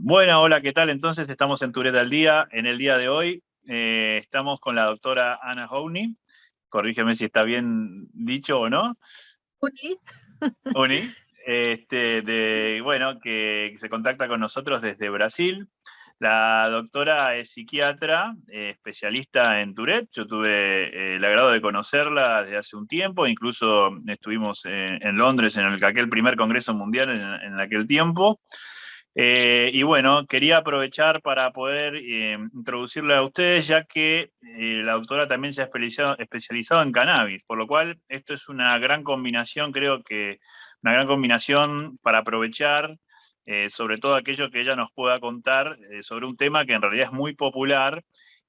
Bueno, hola, ¿qué tal? Entonces estamos en Tourette al Día. En el día de hoy estamos con la doctora Anna Howney. Corrígeme si está bien dicho o no. Uni. Uni, bueno, que se contacta con nosotros desde Brasil. La doctora es psiquiatra, especialista en Tourette. Yo tuve el agrado de conocerla desde hace un tiempo, incluso estuvimos en Londres en aquel primer Congreso Mundial en aquel tiempo. Y bueno, quería aprovechar para poder introducirle a ustedes, ya que la doctora también se ha especializado en cannabis, por lo cual esto es una gran combinación, creo que una gran combinación para aprovechar, sobre todo aquello que ella nos pueda contar sobre un tema que en realidad es muy popular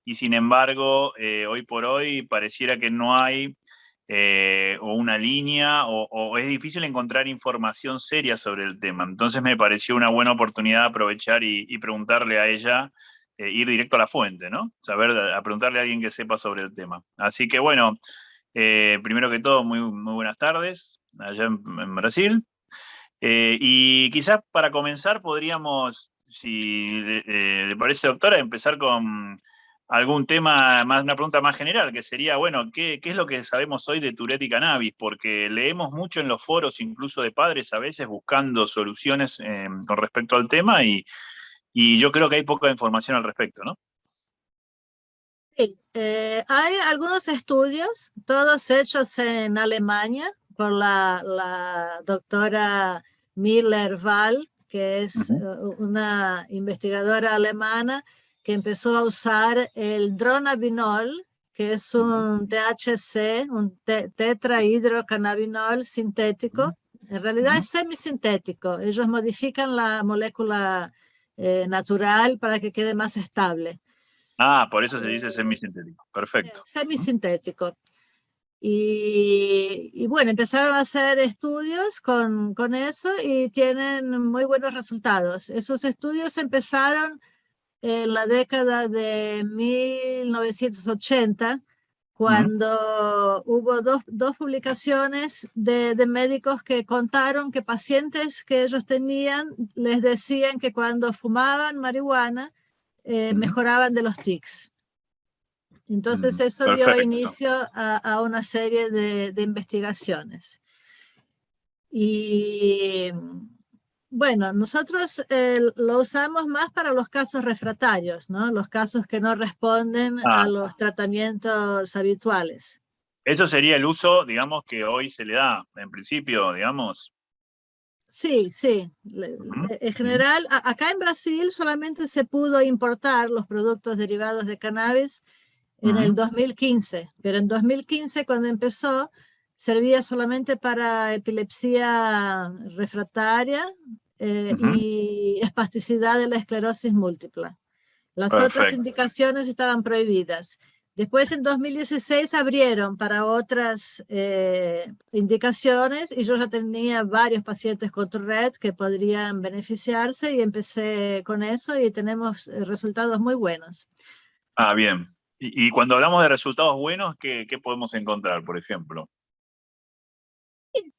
y sin embargo, hoy por hoy pareciera que no hay o una línea, o es difícil encontrar información seria sobre el tema. Entonces me pareció una buena oportunidad aprovechar y preguntarle a ella, ir directo a la fuente, ¿no? A preguntarle a alguien que sepa sobre el tema. Así que bueno, primero que todo, muy buenas tardes allá en Brasil. Y quizás para comenzar podríamos, si le parece, doctora, empezar con algún tema, una pregunta más general, que sería, bueno, ¿qué es lo que sabemos hoy de Tourette y cannabis? Porque leemos mucho en los foros, incluso de padres a veces, buscando soluciones con respecto al tema y yo creo que hay poca información al respecto, ¿no? Sí, hay algunos estudios, todos hechos en Alemania por la doctora Miller-Wahl, que es Ujú, una investigadora alemana que empezó a usar el dronabinol, que es ujú, un THC, un tetrahidrocannabinol sintético. En realidad ujú. es semisintético. Ellos modifican la molécula natural para que quede más estable. Ah, por eso se dice semisintético. Perfecto. Ujú. Semisintético. Y bueno, empezaron a hacer estudios con eso y tienen muy buenos resultados. Esos estudios empezaron en la década de 1980, Ujú, cuando hubo dos publicaciones de médicos que contaron que pacientes que ellos tenían les decían que cuando fumaban marihuana ujú. mejoraban de los tics. Entonces eso dio Perfecto. inicio a una serie de investigaciones. Y bueno, nosotros lo usamos más para los casos refractarios, ¿no? Los casos que no responden a Ah, los tratamientos habituales. eso sería el uso, digamos, que hoy se le da, en principio, digamos. Sí, sí. Ujú, En ujú, general, acá en Brasil solamente se pudo importar los productos derivados de cannabis en el ujú, 2015, pero en 2015 cuando empezó servía solamente para epilepsia refractaria ujú. y espasticidad de la esclerosis múltiple. Las otras Perfecto. indicaciones estaban prohibidas. Después, en 2016, abrieron para otras indicaciones y yo ya tenía varios pacientes con Tourette que podrían beneficiarse y empecé con eso y tenemos resultados muy buenos. Ah, bien. Y cuando hablamos de resultados buenos, ¿qué podemos encontrar, por ejemplo?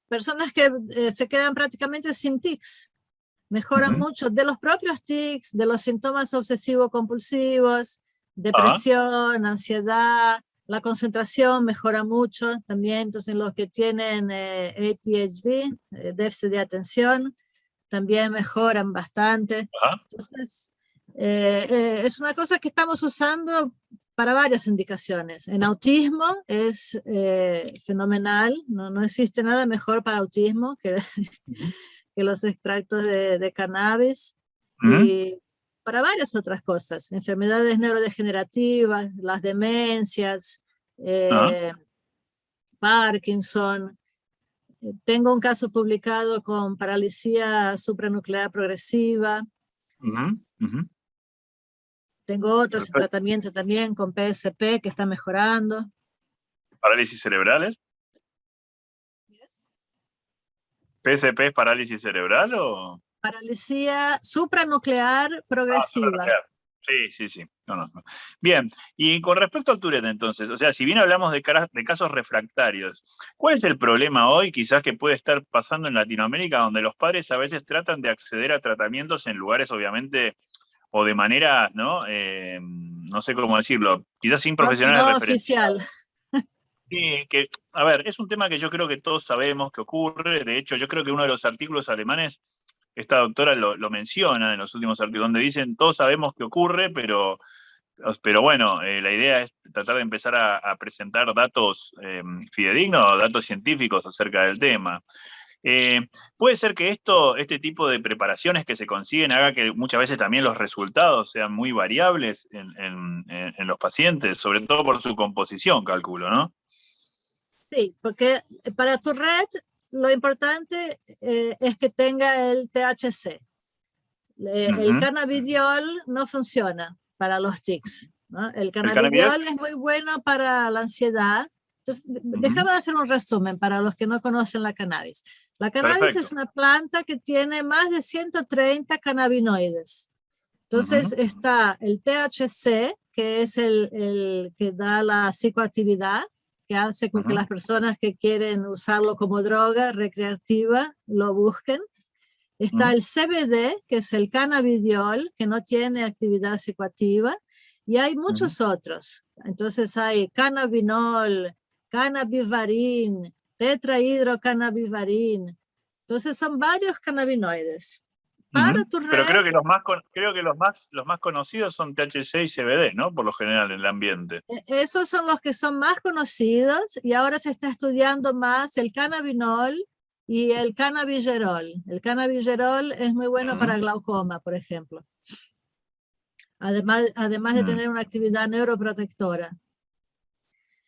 Personas que se quedan prácticamente sin tics, mejoran Ujú. mucho de los propios tics, de los síntomas obsesivo-compulsivos, Ah, depresión, ansiedad, la concentración mejora mucho también. Entonces, los que tienen ADHD, déficit de atención, también mejoran bastante. ajá. Entonces, es una cosa que estamos usando para varias indicaciones. En autismo es fenomenal, no existe nada mejor para autismo Ujú, que los extractos de cannabis ujú. y para varias otras cosas, enfermedades neurodegenerativas, las demencias, Ah, eh, Parkinson. Tengo un caso publicado con parálisis supranuclear progresiva. ujú, ujú. Tengo otros en Perfecto. tratamiento también con PSP que está mejorando. ¿Parálisis cerebrales? ¿PSP es parálisis cerebral o...? Parálisis supranuclear Ah, progresiva. supranuclear. Sí, sí, sí. conozco. Bien, y con respecto al Tourette entonces, o sea, si bien hablamos de casos refractarios, ¿cuál es el problema hoy quizás que puede estar pasando en Latinoamérica donde los padres a veces tratan de acceder a tratamientos en lugares obviamente o de manera, ¿no? No sé cómo decirlo, quizás sin No, profesionales no referenciados? oficial. Sí, que, a ver, es un tema que yo creo que todos sabemos que ocurre. De hecho, yo creo que uno de los artículos alemanes, esta doctora lo menciona en los últimos artículos, donde dicen, todos sabemos que ocurre, pero bueno, la idea es tratar de empezar a presentar datos fidedignos, datos científicos acerca del tema. Eh, puede ser que este tipo de preparaciones que se consiguen haga que muchas veces también los resultados sean muy variables en los pacientes, sobre todo por su composición, calculo, ¿no? Sí, porque para tu red lo importante es que tenga el THC. El Ujú. cannabidiol no funciona para los tics, ¿no? El ¿El cannabidiol? cannabidiol es muy bueno para la ansiedad. Entonces, Ujú. déjame hacer un resumen para los que no conocen la cannabis. La cannabis es Perfecto. una planta que tiene más de 130 cannabinoides. Entonces Ujú, está el THC, que es el que da la psicoactividad, que hace con que ujú, las personas que quieren usarlo como droga recreativa lo busquen. Está ujú, el CBD, que es el cannabidiol, que no tiene actividad psicoactiva, y hay ujú, muchos otros. Entonces hay cannabinol, cannabivarin, tetrahidrocannabivarin. Entonces son varios cannabinoides. Para ujú. tu Pero red, creo que creo que los más conocidos son THC y CBD, ¿no? Por lo general en el ambiente. esos son los que son más conocidos y ahora se está estudiando más el cannabinol y el cannabigerol. El cannabigerol es muy bueno Ujú, para glaucoma, por ejemplo. Además de mm, tener una actividad neuroprotectora.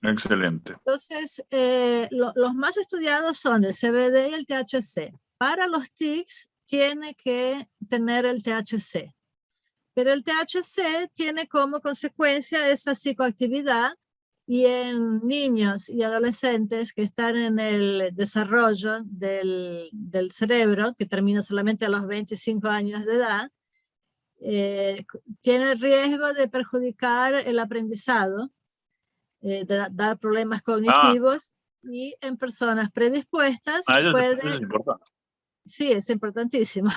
excelente. Entonces, los más estudiados son el CBD y el THC. Para los tics tiene que tener el THC, pero el THC tiene como consecuencia esa psicoactividad y en niños y adolescentes que están en el desarrollo del cerebro, que termina solamente a los 25 años de edad, tiene riesgo de perjudicar el aprendizado, de dar problemas Ah, cognitivos y en personas predispuestas eso puede, es importante. sí, es importantísimo,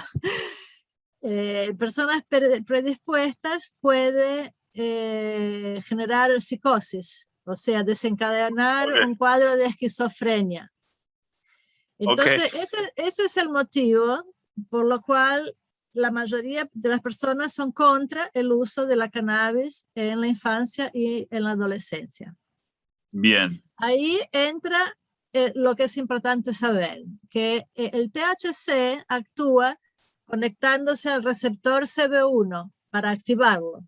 personas predispuestas puede generar psicosis, o sea, desencadenar un Ok, cuadro de esquizofrenia. ok, Entonces, ese es el motivo por lo cual la mayoría de las personas son contra el uso de la cannabis en la infancia y en la adolescencia. bien. Ahí entra lo que es importante saber, que el THC actúa conectándose al receptor CB1 para activarlo.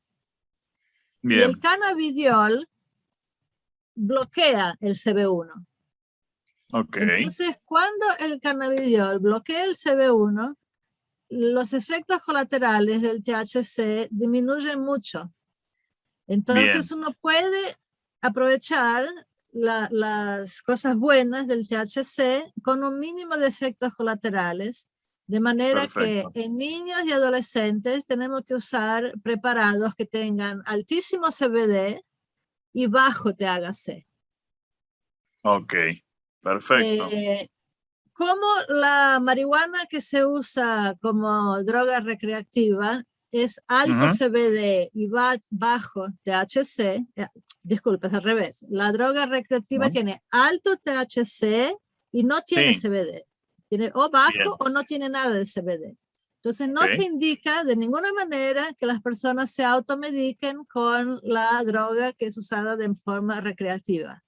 Y el Bien, cannabidiol bloquea el CB1. ok, Entonces, cuando el cannabidiol bloquea el CB1, los efectos colaterales del THC disminuyen mucho. Entonces bien, uno puede aprovechar las cosas buenas del THC con un mínimo de efectos colaterales, de manera que perfecto. en niños y adolescentes tenemos que usar preparados que tengan altísimo CBD y bajo THC. Ok, perfecto. Eh, Como la marihuana que se usa como droga recreativa es alto Ujú, CBD y bajo THC, disculpa, es al revés. La droga recreativa ¿no? tiene alto THC y no tiene Sí, CBD. Tiene o bajo bien, o no tiene nada de CBD. Entonces no se ok, indica de ninguna manera que las personas se automediquen con la droga que es usada de forma recreativa.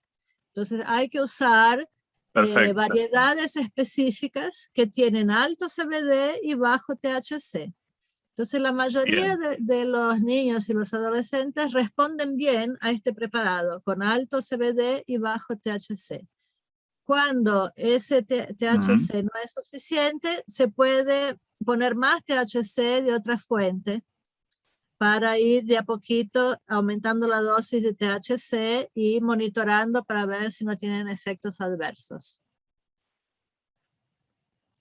Entonces hay que usar perfecto. variedades específicas que tienen alto CBD y bajo THC. Entonces la mayoría Bien. de los niños y los adolescentes responden bien a este preparado con alto CBD y bajo THC. Cuando ese Ujú, THC no es suficiente, se puede poner más THC de otra fuente para ir de a poquito aumentando la dosis de THC y monitorando para ver si no tienen efectos adversos.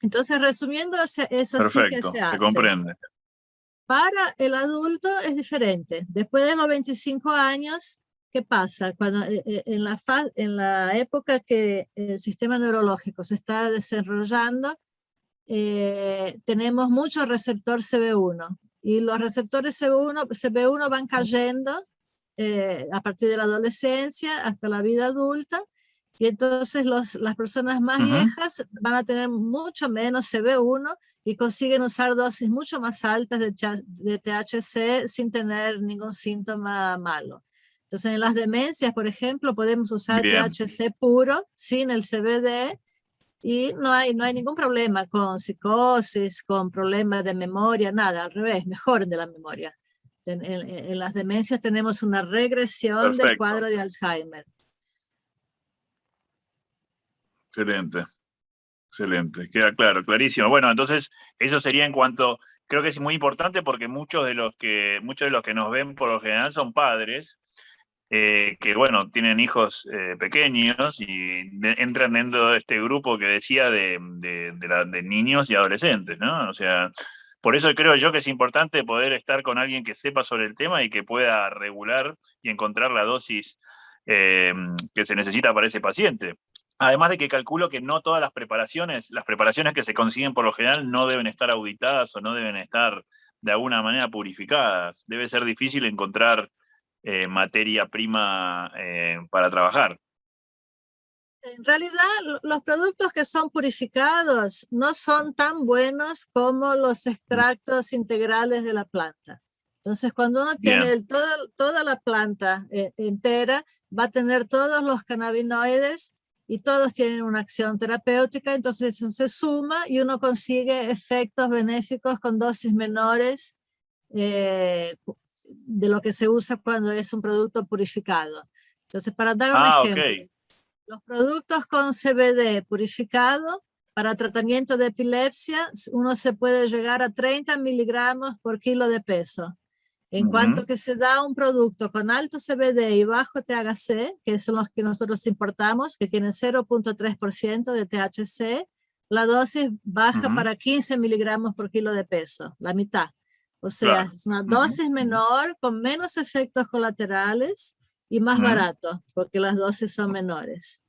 Entonces, resumiendo, es así que perfecto, se se hace. comprende. Para el adulto es diferente. Después de los 25 años, ¿qué pasa? Cuando, en la época que el sistema neurológico se está desarrollando, tenemos mucho receptor CB1 y los receptores CB1 van cayendo a partir de la adolescencia hasta la vida adulta, y entonces las personas más Ujú. viejas van a tener mucho menos CB1 y consiguen usar dosis mucho más altas de THC sin tener ningún síntoma malo. Entonces en las demencias, por ejemplo, podemos usar Bien, THC puro sin el CBD y no hay ningún problema con psicosis, con problemas de memoria, nada, al revés, mejoren de la memoria. En las demencias tenemos una regresión del perfecto, cuadro de Alzheimer. excelente, excelente, queda claro, clarísimo. Bueno, entonces eso sería en cuanto, creo que es muy importante porque muchos de los que nos ven por lo general son padres que, bueno, tienen hijos pequeños y entran dentro de este grupo que decía de niños y adolescentes, ¿no? O sea, por eso creo yo que es importante poder estar con alguien que sepa sobre el tema y que pueda regular y encontrar la dosis eh, que se necesita para ese paciente. Además de que calculo que no todas las preparaciones que se consiguen por lo general no deben estar auditadas o no deben estar de alguna manera purificadas. Debe ser difícil encontrar materia prima para trabajar. En realidad, los productos que son purificados no son tan buenos como los extractos integrales de la planta. Entonces, cuando uno tiene Bien. toda la planta entera, va a tener todos los cannabinoides y todos tienen una acción terapéutica, entonces eso se suma y uno consigue efectos benéficos con dosis menores de lo que se usa cuando es un producto purificado. Entonces, para dar un Ah, ok. ejemplo, los productos con CBD purificado para tratamiento de epilepsia, uno se puede llegar a 30 miligramos por kilo de peso. En Ujú. cuanto que se da un producto con alto CBD y bajo THC, que son los que nosotros importamos, que tienen 0.3% de THC, la dosis baja Ujú. para 15 miligramos por kilo de peso, la mitad. O sea, Claro. es una Ujú. dosis Ujú. menor, con menos efectos colaterales y más Ujú. barato, porque las dosis son menores.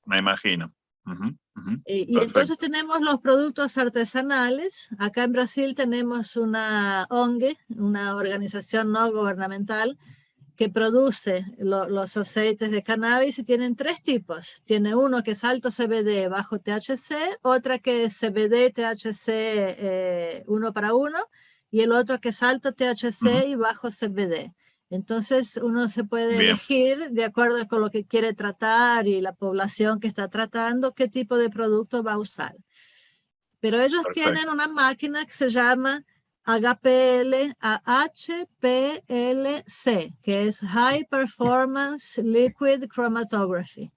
Me imagino. Ujú. Ujú. Y entonces Perfecto. tenemos los productos artesanales. Acá en Brasil tenemos una ONG, una organización no gubernamental, que produce los aceites de cannabis y tienen tres tipos. Tiene uno que es alto CBD, bajo THC, otra que es CBD, THC uno para uno, y el otro que es alto Ujú. THC y bajo CBD. Entonces uno se puede Bien. elegir de acuerdo con lo que quiere tratar y la población que está tratando, qué tipo de producto va a usar. Pero ellos tienen Perfecto. una máquina que se llama HPL, HPLC, que es High Performance Liquid Chromatography,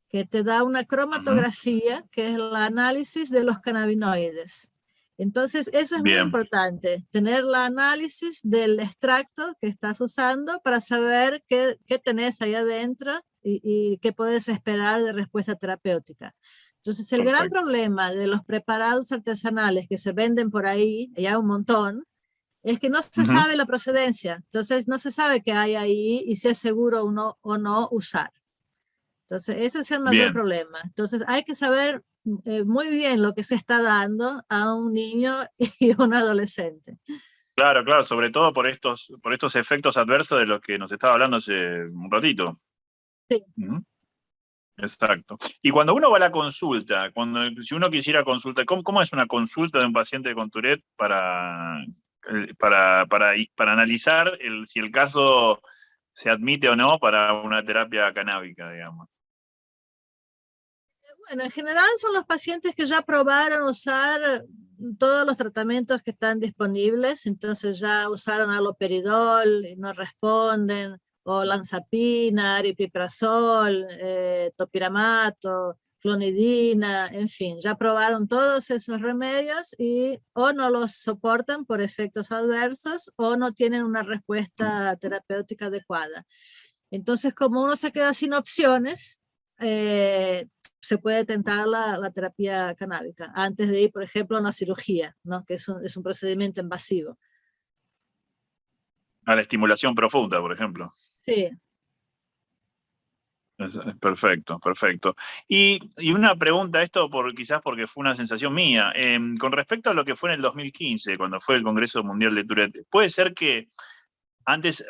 que te da una Ujú. cromatografía, que es el análisis de los cannabinoides. Entonces, eso es muy Bien. importante, tener el análisis del extracto que estás usando para saber qué tenés ahí adentro y qué puedes esperar de respuesta terapéutica. Entonces, el gran Perfecto. problema de los preparados artesanales que se venden por ahí, ya un montón, es que no se Ujú. sabe la procedencia. Entonces, no se sabe qué hay ahí y si es seguro o no usar. Entonces, ese es el mayor Bien. problema. Entonces, hay que saber muy bien lo que se está dando a un niño y a un adolescente. Claro, claro, sobre todo por estos efectos adversos de los que nos estaba hablando hace un ratito. Sí. Ujú. Exacto. Y cuando uno va a la consulta, si uno quisiera consulta, ¿cómo es una consulta de un paciente con Tourette para analizar si el caso se admite o no para una terapia canábica, digamos? Bueno, en general son los pacientes que ya probaron usar todos los tratamientos que están disponibles, entonces ya usaron aloperidol y no responden, o lanzapina, aripiprazol, topiramato, clonidina, en fin, ya probaron todos esos remedios y o no los soportan por efectos adversos o no tienen una respuesta terapéutica adecuada. Entonces, como uno se queda sin opciones, se puede tentar la terapia canábica antes de ir, por ejemplo, a una cirugía, ¿no? Que es un procedimiento invasivo. A la estimulación profunda, por ejemplo. Sí. Es perfecto, perfecto. Y una pregunta, esto quizás porque fue una sensación mía, con respecto a lo que fue en el 2015, cuando fue el Congreso Mundial de Tourette, ¿puede ser que antes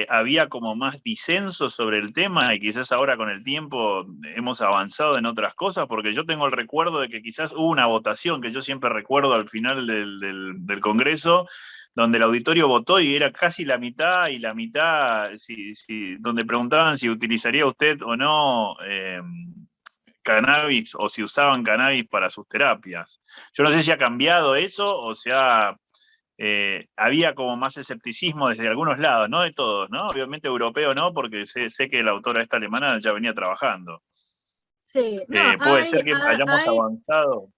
había como más disenso sobre el tema y quizás ahora con el tiempo hemos avanzado en otras cosas? Porque yo tengo el recuerdo de que quizás hubo una votación que yo siempre recuerdo al final del Congreso, donde el auditorio votó y era casi la mitad y la mitad, donde preguntaban si utilizaría usted o no cannabis o si usaban cannabis para sus terapias. Yo no sé si ha cambiado eso o sea había como más escepticismo desde algunos lados, no de todos, ¿no? Obviamente europeo no, porque sé que la autora esta alemana ya venía trabajando. Sí, no, Puede ser que hayamos avanzado.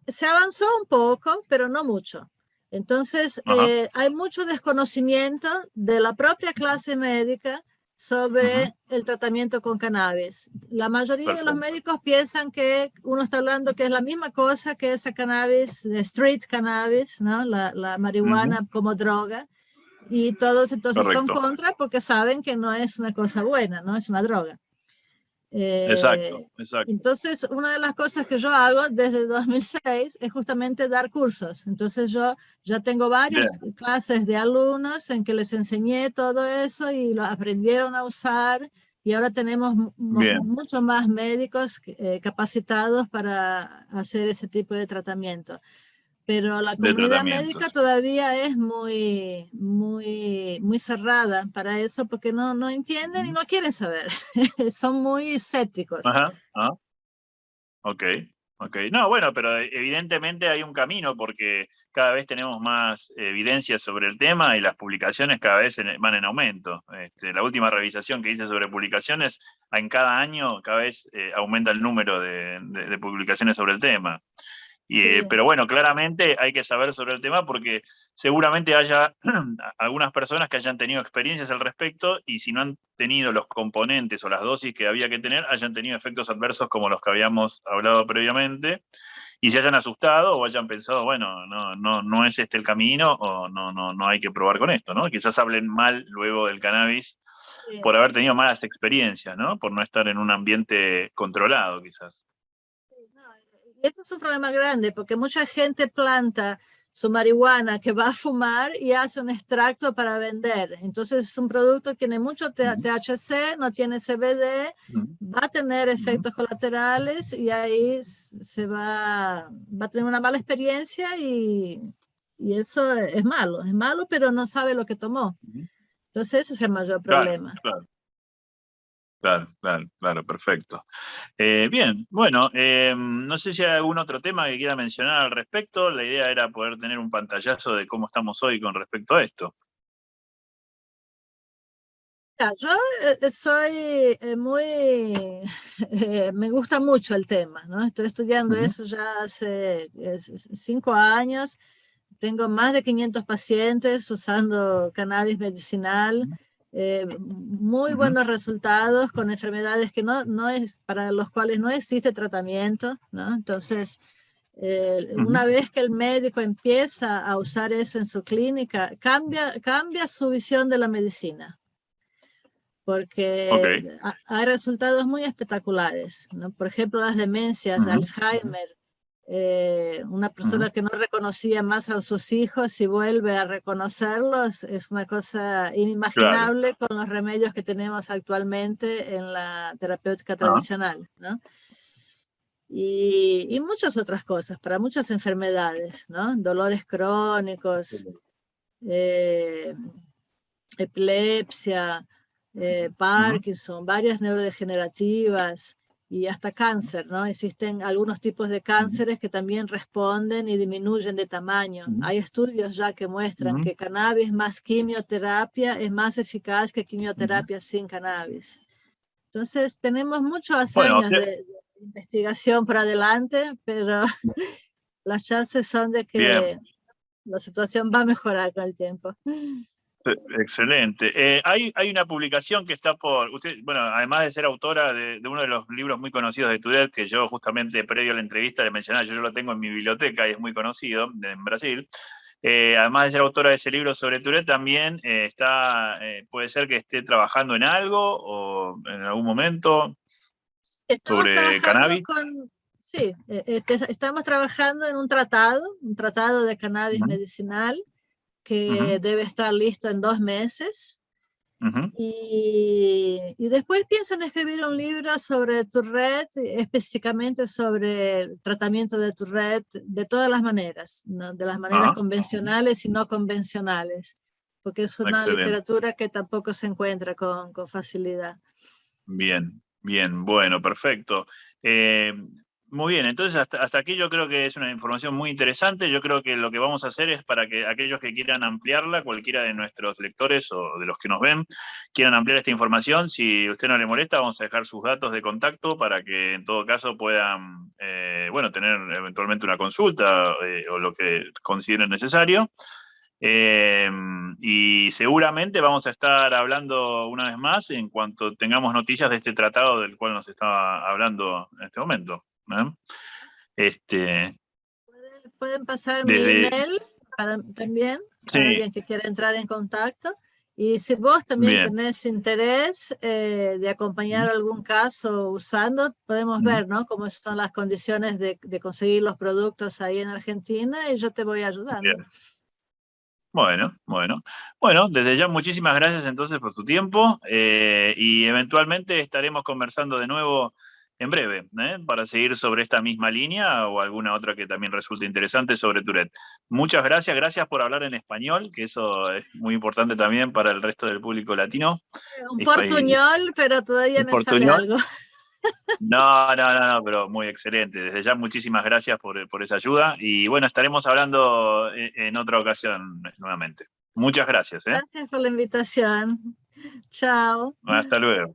se avanzó un poco, pero no mucho. Entonces, Ajá. hay mucho desconocimiento de la propia clase médica Ujú. sobre el tratamiento con cannabis. La mayoría de los Perfecto. médicos piensan que uno está hablando que es la misma cosa que esa cannabis, de street cannabis, ¿no? La Ujú. marihuana como droga, y todos entonces son Correcto. contra porque saben que no es una cosa buena, no es una droga. Exacto, Eh, exacto. entonces, una de las cosas que yo hago desde 2006 es justamente dar cursos. Entonces, yo ya tengo varias Bien, clases de alumnos en que les enseñé todo eso y lo aprendieron a usar. Y ahora tenemos bien, muchos más médicos capacitados para hacer ese tipo de tratamiento, pero la de comunidad médica tratamientos. todavía es muy cerrada para eso porque no entienden y Ujú. no quieren saber. Son muy escépticos. Ajá, ajá. Ok, ok. No, bueno, pero evidentemente hay un camino porque cada vez tenemos más evidencia sobre el tema y las publicaciones cada vez van en aumento. La última revisación que hice sobre publicaciones, en cada año cada vez aumenta el número de publicaciones sobre el tema. Sí, Pero bueno, claramente hay que saber sobre el tema porque seguramente haya algunas personas que hayan tenido experiencias al respecto y si no han tenido los componentes o las dosis que había que tener, hayan tenido efectos adversos como los que habíamos hablado previamente y se hayan asustado o hayan pensado, bueno, no es este el camino o no hay que probar con esto, ¿no? Quizás hablen mal luego del cannabis sí. por haber tenido malas experiencias, ¿no? Por no estar en un ambiente controlado, quizás. No, y eso es un problema grande porque mucha gente planta su marihuana que va a fumar y hace un extracto para vender. Entonces es un producto que tiene mucho Ujú, THC, no tiene CBD, ujú, va a tener ujú, efectos colaterales y ahí va a tener una mala experiencia y eso es malo, pero no sabe lo que tomó. ujú. Entonces ese es el mayor Claro, problema. claro. Claro, claro, claro, perfecto. Bien, bueno, no sé si hay algún otro tema que quiera mencionar al respecto. La idea era poder tener un pantallazo de cómo estamos hoy con respecto a esto. Ya, yo soy me gusta mucho el tema, ¿no? Estoy estudiando Ujú, eso ya hace 5 años. Tengo más de 500 pacientes usando cannabis medicinal, muy ujú, buenos resultados con enfermedades que no es, para los cuales no existe tratamiento, ¿no? Entonces, ujú. una vez que el médico empieza a usar eso en su clínica, cambia su visión de la medicina Ok. porque hay resultados muy espectaculares, ¿no? Por ejemplo, las demencias, Ujú, Alzheimer, una ujú, persona que no reconocía más a sus hijos y vuelve a reconocerlos, es una cosa claro. inimaginable con los remedios que tenemos actualmente en la terapéutica Ajá. tradicional, ¿no? Y muchas otras cosas, para muchas enfermedades, ¿no? Dolores crónicos, eh, epilepsia, Ujú, Parkinson, varias neurodegenerativas y hasta cáncer, ¿no? Existen algunos tipos de ujú, cánceres que también responden y disminuyen de tamaño. ujú, Hay estudios ya que muestran ujú, que cannabis más quimioterapia es más eficaz que ujú. quimioterapia sin cannabis. Entonces, tenemos muchos Bueno, años de investigación por adelante, pero las chances son de bien. que la situación va a mejorar con el tiempo. Excelente. Hay una publicación que está usted, bueno, además de ser autora de uno de los libros muy conocidos de Tudel, que yo justamente previo a la entrevista le mencionaba, yo lo tengo en mi biblioteca y es muy conocido en Brasil, además de ser autora de ese libro sobre Tourette, también puede ser que esté trabajando en algo o en algún momento Estamos sobre trabajando cannabis. sí, estamos trabajando en un tratado de cannabis Ujú, medicinal que ujú, debe estar listo en 2 meses. ujú. Y después pienso en escribir un libro sobre Tourette, específicamente sobre el tratamiento de Tourette de todas las maneras, ¿no? De las maneras Ah, convencionales y no convencionales, porque es una excelente. literatura que tampoco se encuentra con facilidad. Bien, bien, bueno, perfecto. Eh, Muy bien, entonces hasta aquí yo creo que es una información muy interesante. Yo creo que lo que vamos a hacer es para que aquellos que quieran ampliarla, cualquiera de nuestros lectores o de los que nos ven, quieran ampliar esta información, si a usted no le molesta, vamos a dejar sus datos de contacto para que en todo caso puedan, bueno, tener eventualmente una consulta o lo que consideren necesario. Eh, y seguramente vamos a estar hablando una vez más en cuanto tengamos noticias de este tratado del cual nos estaba hablando en este momento. ¿Eh? Este, Pueden pasar mi desde, email también para sí, alguien que quiera entrar en contacto. Y si vos también bien. tenés interés de acompañar algún caso usando, podemos Ujú. ver, ¿no? Cómo son las condiciones de conseguir los productos ahí en Argentina y yo te voy ayudando. Bien. Bueno, bueno. Bueno, desde ya muchísimas gracias entonces por tu tiempo y eventualmente estaremos conversando de nuevo en breve, para seguir sobre esta misma línea o alguna otra que también resulte interesante sobre Tourette. Muchas gracias, gracias por hablar en español, que eso es muy importante también para el resto del público latino. Un Y portuñol, pero todavía el me sale portuñol. algo. No, no, no, no, pero muy excelente. Desde ya muchísimas gracias por esa ayuda y bueno, estaremos hablando en otra ocasión nuevamente. Muchas gracias, ¿eh? Gracias por la invitación. Chao. Hasta luego.